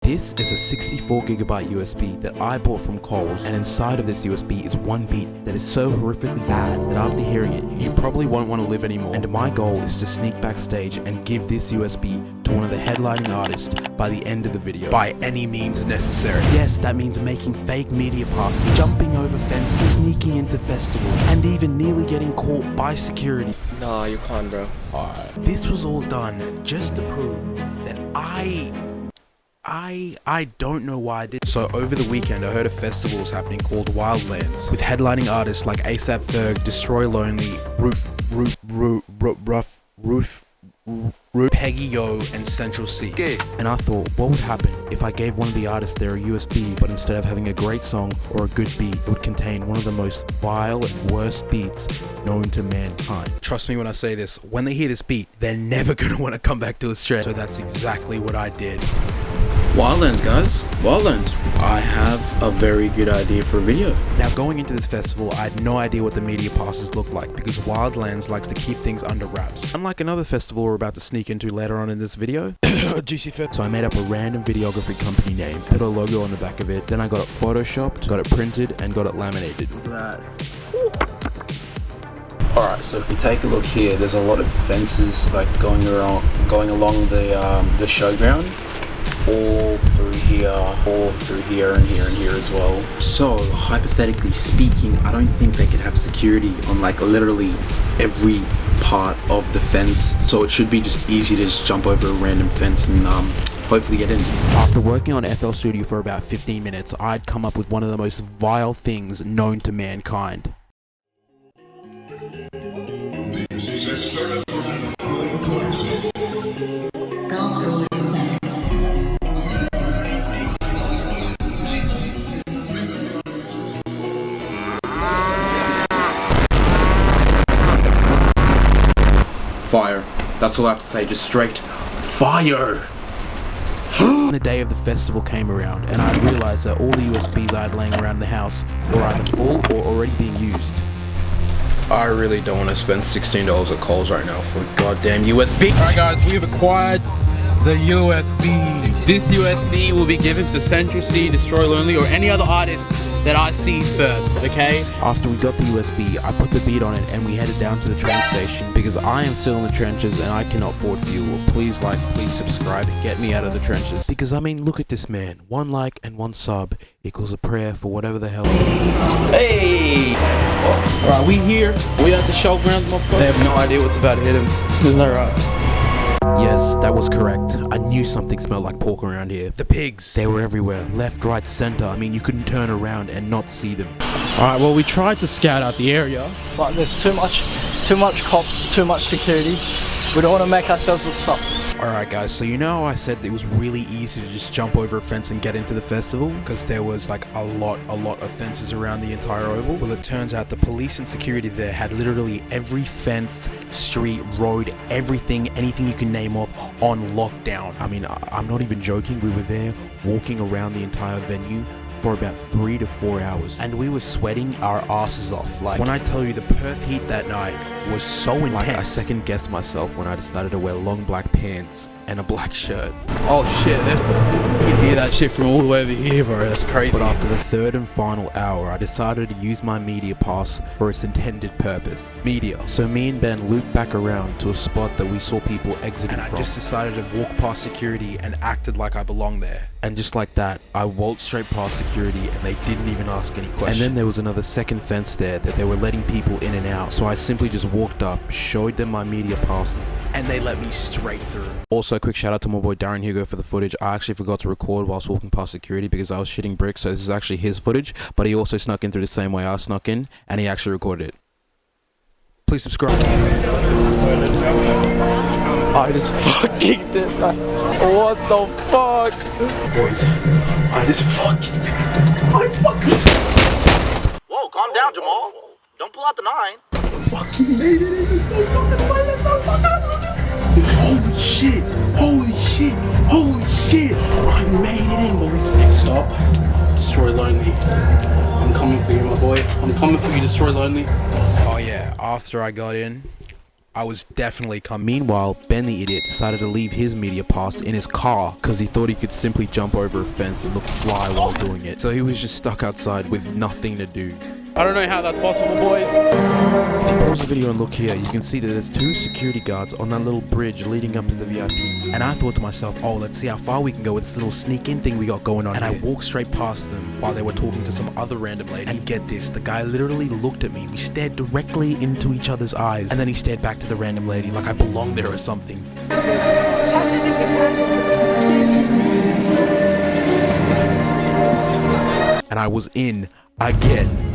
This is a 64GB USB that I bought from Kohl's, and inside of this USB is one beat that is so horrifically bad that after hearing it, you probably won't want to live anymore. And my goal is to sneak backstage and give this USB to one of the headlining artists by the end of the video. By any means necessary. Yes, that means making fake media passes, jumping over fences, sneaking into festivals, and even nearly getting caught by security. Nah, you can't, bro. Alright. This was all done just to prove that I don't know why I did. So over the weekend I heard a festival was happening called Wildlands with headlining artists like ASAP Ferg, Destroy Lonely, Peggy Yo, and Central C. And I thought, what would happen if I gave one of the artists their USB, but instead of having a great song or a good beat, it would contain one of the most vile and worst beats known to mankind. Trust me when I say this, when they hear this beat, they're never gonna want to come back to Australia. So that's exactly what I did. Wildlands, guys. Wildlands. I have a very good idea for a video. Now, going into this festival, I had no idea what the media passes looked like because Wildlands likes to keep things under wraps. Unlike another festival we're about to sneak into later on in this video, juciy. So I made up a random videography company name, put a logo on the back of it, then I got it photoshopped, got it printed, and got it laminated. Look at that. Alright, so if you take a look here, there's a lot of fences like going along the showground. All through here, and here as well. So, hypothetically speaking, I don't think they could have security on like literally every part of the fence. So it should be just easy to just jump over a random fence and hopefully get in. After working on FL Studio for about 15 minutes, I'd come up with one of the most vile things known to mankind. Fire. That's all I have to say, just straight fire. The day of the festival came around and I realized that all the USBs I had laying around the house were either full or already being used. I really don't want to spend $16 at Kohl's right now for a goddamn USB. Alright guys, we've acquired the USB. This USB will be given to Central C, Destroy Lonely, or any other artist that I see first, okay? After we got the USB, I put the beat on it and we headed down to the train station because I am still in the trenches and I cannot afford fuel. Please like, please subscribe, get me out of the trenches. Because I mean, look at this man. 1 like and 1 sub equals a prayer for whatever the hell. Hey! Alright, we here. We at the showgrounds, motherfucker. They have no idea what's about to hit them. Isn't that right? Yes, that was correct. I knew something smelled like pork around here. The pigs. They were everywhere. Left, right, center. I mean, you couldn't turn around and not see them. Alright, well, we tried to scout out the area, but there's too much cops, too much security. We don't want to make ourselves look soft. Alright guys, so you know how I said it was really easy to just jump over a fence and get into the festival? Because there was like a lot of fences around the entire oval? Well, it turns out the police and security there had literally every fence, street, road, everything, anything you can name off on lockdown. I mean, I'm not even joking, we were there walking around the entire venue for about 3 to 4 hours and we were sweating our asses off. Like, when I tell you the Perth heat that night was so intense, like, I second guessed myself when I decided to wear long black pants and a black shirt. oh shit, you can hear that shit from all the way over here, bro. That's crazy. But after the 3rd and final hour, I decided to use my media pass for its intended purpose. Media. So me and Ben looped back around to a spot that we saw people exiting from. And I just decided to walk past security and acted like I belonged there. And just like that, I waltzed straight past security and they didn't even ask any questions. And then there was another second fence there that they were letting people in and out. So I simply just walked up, showed them my media passes, and they let me straight through. Also, quick shout out to my boy Darren Hugo for the footage. I actually forgot to record whilst walking past security because I was shitting bricks, so this is actually his footage, but he also snuck in through the same way I snuck in, and he actually recorded it. Please subscribe. I just fucking did that. What the fuck? Boys, I fucking... Whoa, calm down, Jamal. Don't pull out the 9. fucking made it in. There's no fucking way. There's no fucking way. Holy shit. Holy shit. Holy shit. I made it in, boys. Next stop, Destroy Lonely. I'm coming for you, my boy. I'm coming for you, Destroy Lonely. Oh yeah, after I got in, I was definitely coming. Meanwhile, Ben the idiot decided to leave his media pass in his car because he thought he could simply jump over a fence and look fly while doing it. So he was just stuck outside with nothing to do. I don't know how that's possible, boys. If you pause the video and look here, you can see that there's 2 security guards on that little bridge leading up to the VIP. And I thought to myself, oh, let's see how far we can go with this little sneak in thing we got going on. And I walked straight past them while they were talking to some other random lady. And get this, the guy literally looked at me. We stared directly into each other's eyes. And then he stared back to the random lady like I belonged there or something. And I was in again.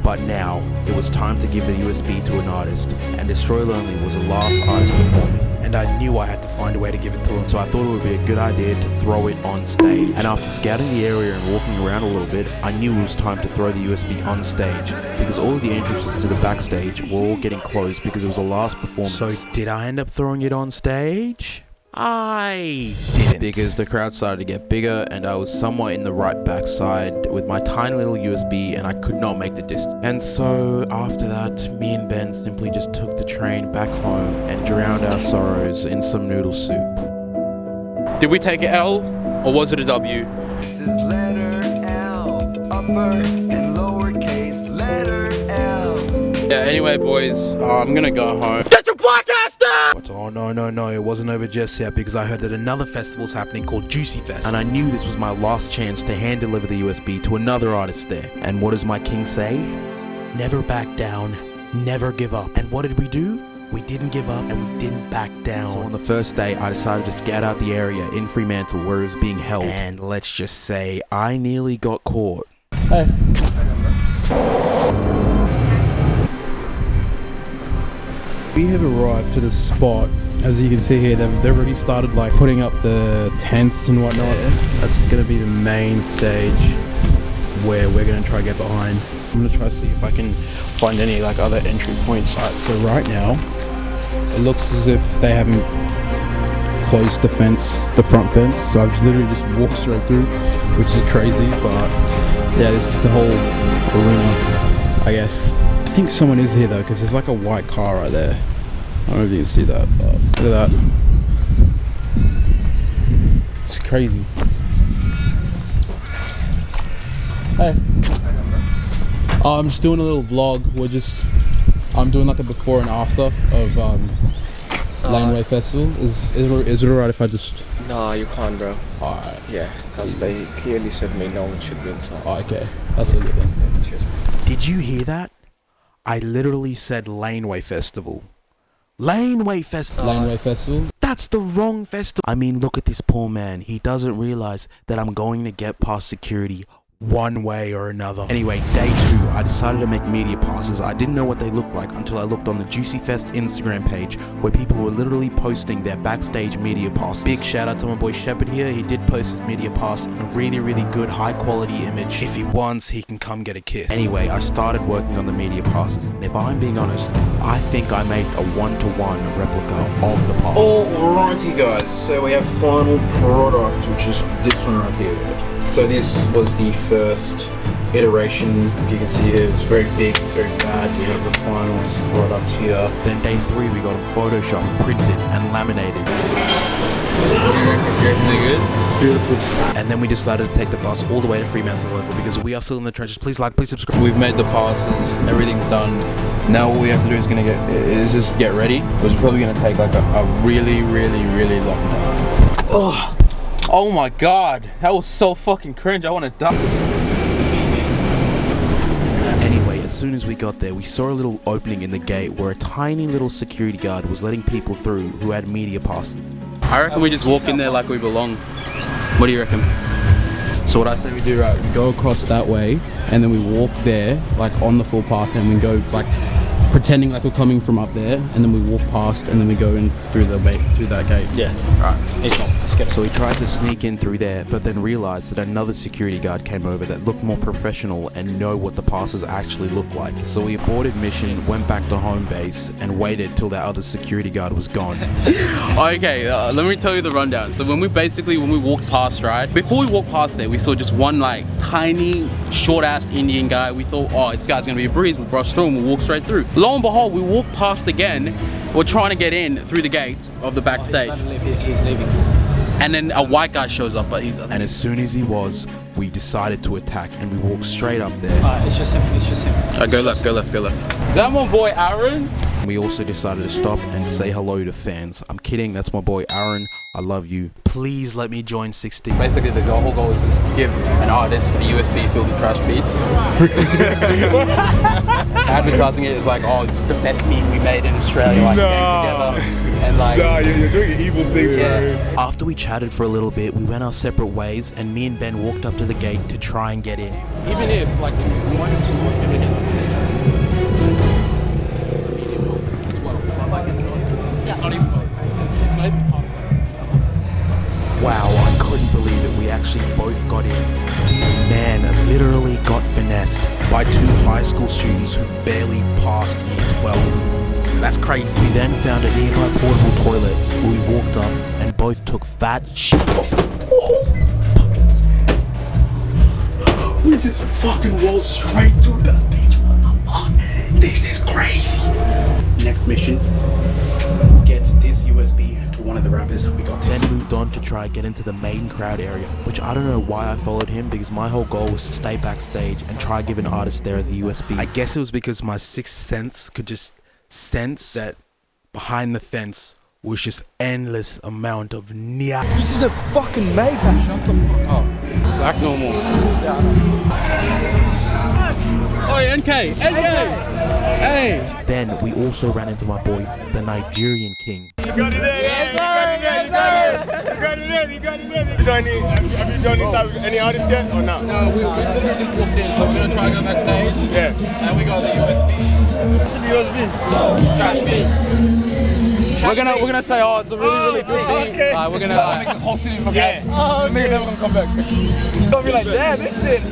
But now, it was time to give the USB to an artist, and Destroy Lonely was the last artist performing. And I knew I had to find a way to give it to him, so I thought it would be a good idea to throw it on stage. And after scouting the area and walking around a little bit, I knew it was time to throw the USB on stage, because all of the entrances to the backstage were all getting closed because it was the last performance. So did I end up throwing it on stage? I didn't, because the crowd started to get bigger and I was somewhat in the right backside with my tiny little USB and I could not make the distance. And so after that, me and Ben simply just took the train back home and drowned our sorrows in some noodle soup. Did we take an L or was it a W? This is letter L, upper and lowercase letter L. Yeah, anyway, boys, I'm gonna go home. Get your black ass down! But oh no, it wasn't over just yet, because I heard that another festival's happening called Juicy Fest. And I knew this was my last chance to hand deliver the USB to another artist there. And what does my king say? Never back down, never give up. And what did we do? We didn't give up and we didn't back down. So on the first day, I decided to scout out the area in Fremantle where it was being held. And let's just say, I nearly got caught. Hey. We have arrived to the spot. As you can see here, they've already started like putting up the tents and whatnot. That's gonna be the main stage where we're gonna try to get behind. I'm gonna try to see if I can find any like other entry points. So right now, it looks as if they haven't closed the fence, the front fence. So I've literally just walked straight through, which is crazy. But yeah, this is the whole arena, I guess. I think someone is here though, because there's like a white car right there. I don't know if you can see that, but look at that. It's crazy. Hey. I'm just doing a little vlog. I'm doing like a before and after of Laneway Festival. Is it alright if I just... No, you can't, bro. Alright. Yeah, because they clearly said me no one should be inside. Oh, okay. That's all good then. Cheers. Did you hear that? I literally said Laneway Festival. Laneway Festival. Laneway Festival? That's the wrong festival. I mean, look at this poor man. He doesn't realize that I'm going to get past security one way or another. Anyway, day 2, I decided to make media passes. I didn't know what they looked like until I looked on the Juicy Fest Instagram page where people were literally posting their backstage media passes. Big shout out to my boy Shepard here. He did post his media pass in a really good high quality image. If he wants, he can come get a kiss. Anyway, I started working on the media passes, and if I'm being honest, I think I made a 1-to-1 replica of the pass. Alrighty guys, so we have final product, which is this one right here. So this was the first iteration. If you can see here, it's very big, very bad. We have the final product here. Then day 3, we got them photoshopped, printed, and laminated. Beautiful. And then we decided to take the bus all the way to Fremantle level because we are still in the trenches. Please like, please subscribe. We've made the passes, everything's done. Now all we have to do is just get ready, which is probably going to take like a really long time. Oh my god, that was so fucking cringe. I want to die. Anyway, as soon as we got there, we saw a little opening in the gate where a tiny little security guard was letting people through who had media passes. I reckon we just walk in there like we belong. What do you reckon? So what I say we do, right, we go across that way and then we walk there like on the full path and we go like pretending like we're coming from up there, and then we walk past and then we go in through that gate. Yeah. Alright. Let's get it. So we tried to sneak in through there, but then realized that another security guard came over that looked more professional and know what the passes actually look like. So we aborted mission, went back to home base, and waited till that other security guard was gone. Okay, let me tell you the rundown. So when we walked past, right, before we walked past there, we saw just one like tiny short-ass Indian guy. We thought, oh, this guy's gonna be a breeze. We'll brush through him, we'll walk straight through. Lo and behold, we walk past again. We're trying to get in through the gates of the backstage. He's leaving. And then a white guy shows up, but he's... And as soon as he was, we decided to attack and we walked straight up there. It's just him. Go left. Is that my boy Aaron? We also decided to stop and say hello to fans. I'm kidding, that's my boy Aaron. I love you. Please let me join 16. Basically, the whole goal is just to give an artist a USB filled with trash beats. Advertising it is like, oh, this is the best beat we made in Australia. Like, came together. And like, you're doing an evil thing, bro. After we chatted for a little bit, we went our separate ways and me and Ben walked up to the gate to try and get in. even if, like, we might have to work in it as well. Like, it's not even halfway. Wow, I couldn't believe it. We actually both got in. This man literally got finessed by two high school students who barely passed year 12. That's crazy. We then found a nearby portable toilet where we walked up and both took fat shit. We just fucking rolled straight through that bitch. What the fuck? This is crazy. Next mission. Get this USB to one of the rappers. We got this. Then moved on to try and get into the main crowd area, which I don't know why I followed him, because my whole goal was to stay backstage and try give an artist there the USB. I guess it was because my sixth sense could just sense that behind the fence was just endless amount of nia. This is a fucking Maybach. Shut the fuck up. Just act normal. Oi, NK! Hey! Then we also ran into my boy, the Nigerian King. You got it in. Yes, sir. You got it in. Have you done this with any artists yet or not? No, we literally just walked in, so we're gonna try and go backstage. Yeah. And we got the USB. What's the USB? Trash beat. We're gonna say, oh, it's a really good thing. Okay. We're gonna make this whole city look nice. Oh, This nigga never gonna come back. Gonna be like, damn, this shit.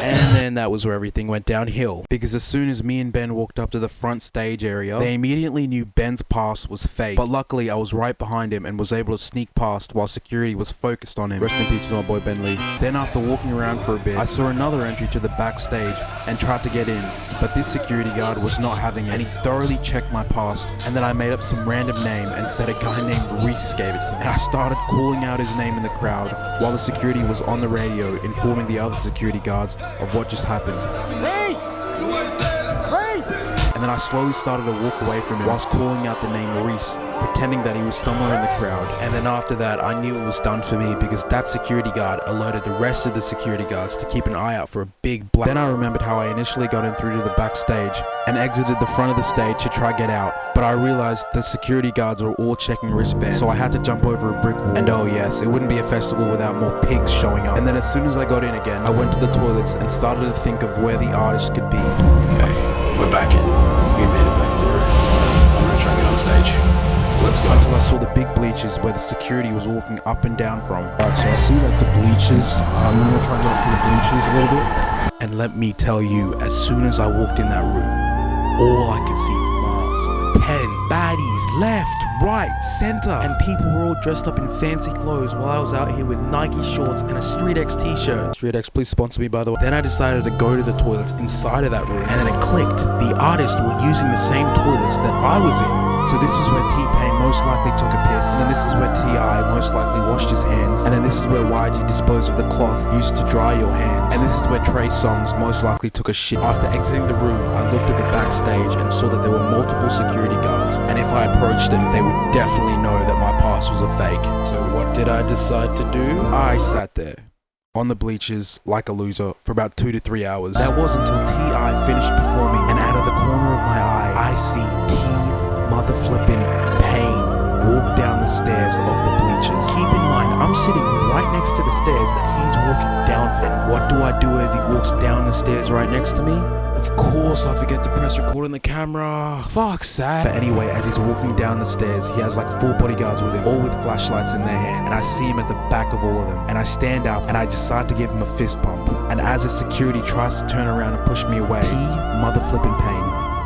And then that was where everything went downhill, because as soon as me and Ben walked up to the front stage area, they immediately knew Ben's pass was fake. But luckily I was right behind him and was able to sneak past while security was focused on him. Rest in peace, my boy Ben Lee. Then after walking around for a bit, I saw another entry to the backstage and tried to get in, but this security guard was not having it, and he thoroughly checked my pass. And then I made up some random name and said a guy named Reese gave it to me. And I started calling out his name in the crowd while the security was on the radio informing the other security guards of what just happened. And then I slowly started to walk away from him whilst calling out the name Reese, pretending that he was somewhere in the crowd. And then after that, I knew it was done for me, because that security guard alerted the rest of the security guards to keep an eye out for a big black. Then I remembered how I initially got in through to the backstage and exited the front of the stage to try get out. But I realized the security guards were all checking wristbands, so I had to jump over a brick wall. And oh yes, it wouldn't be a festival without more pigs showing up. And then as soon as I got in again, I went to the toilets and started to think of where the artist could be. Okay, we're back in. We made it back through. I'm gonna try and get on stage. Let's go. Until I saw the big bleachers where the security was walking up and down from. Alright, so I see like the bleachers. I'm gonna try and get up to the bleachers a little bit. And let me tell you, as soon as I walked in that room, all I could see from miles were pens, baddies, left, right, center, and people were all dressed up in fancy clothes while I was out here with Nike shorts and a Street X t-shirt. Street X, please sponsor me, by the way. Then I decided to go to the toilets inside of that room, and then it clicked. The artists were using the same toilets that I was in. So this is where T-Pain most likely took a piss, and then this is where T.I. most likely washed his hands, and then this is where YG disposed of the cloth used to dry your hands, and this is where Trey Songz most likely took a shit. After exiting the room, I looked at the backstage and saw that there were multiple security guards, and if I approached them, they would definitely know that my pass was a fake. So what did I decide to do? I sat there on the bleachers like a loser for about 2 to 3 hours. That was until T.I. finished performing, and out of the corner of my eye, I see mother flipping Pain walk down the stairs of the bleachers. Keep in mind, I'm sitting right next to the stairs that he's walking down. And what do I do as he walks down the stairs right next to me? Of course, I forget to press record on the camera. Fuck, sad. But anyway, as he's walking down the stairs, he has like 4 bodyguards with him, all with flashlights in their hands. And I see him at the back of all of them. And I stand up and I decide to give him a fist pump. And as the security tries to turn around and push me away, mother flipping Pain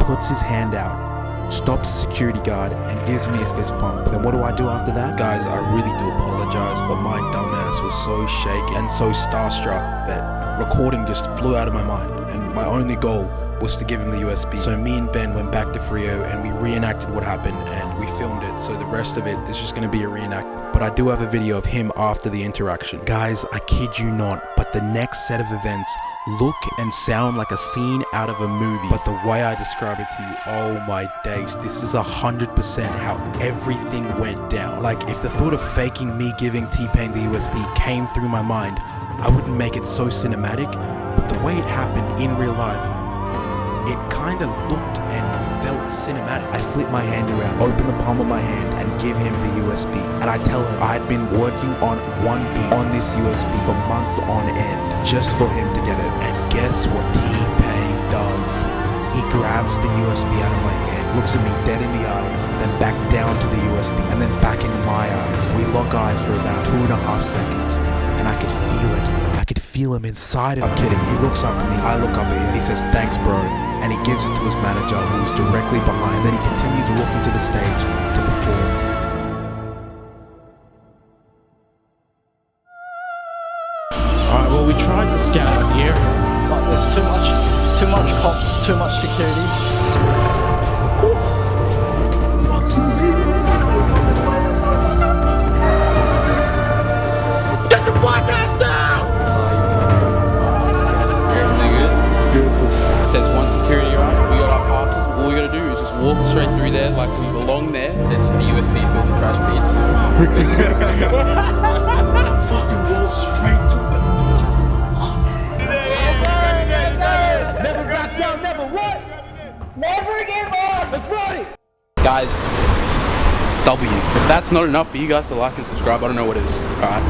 puts his hand out, stops the security guard and gives me a fist pump. Then what do I do after that? Guys, I really do apologize, but my dumbass was so shaky and so starstruck that recording just flew out of my mind, and my only goal was to give him the USB. So me and Ben went back to Frio and we reenacted what happened and we filmed it. So the rest of it is just gonna be a reenactment. But I do have a video of him after the interaction. Guys, I kid you not, but the next set of events look and sound like a scene out of a movie. But the way I describe it to you, oh my days, this is 100% how everything went down. Like, if the thought of faking me giving T-Pain the USB came through my mind, I wouldn't make it so cinematic, but the way it happened in real life, it kind of looked and felt cinematic. I flip my hand around, open the palm of my hand, and give him the USB. And I tell him I had been working on one beat on this USB for months on end, just for him to get it. And guess what T-Pain does? He grabs the USB out of my hand, looks at me dead in the eye, then back down to the USB, and then back into my eyes. We lock eyes for about 2.5 seconds, and I could feel it. I could feel him inside it. I'm kidding. He looks up at me. I look up at him. He says, "Thanks, bro." And he gives it to his manager, who's directly behind. Then he continues walking to the stage to perform. Alright, well, we tried to scout out the area. Like, there's too much cops, too much security. Get your black ass down! Everything good? Beautiful. There's one security right. We got our passes. All we gotta do is just walk straight through there like we belong there. There's a USB filled with trash beats. Fucking roll straight through the Never back down, never what? Never give up! Let's run it! Guys, W. If that's not enough for you guys to like and subscribe, I don't know what is. Alright.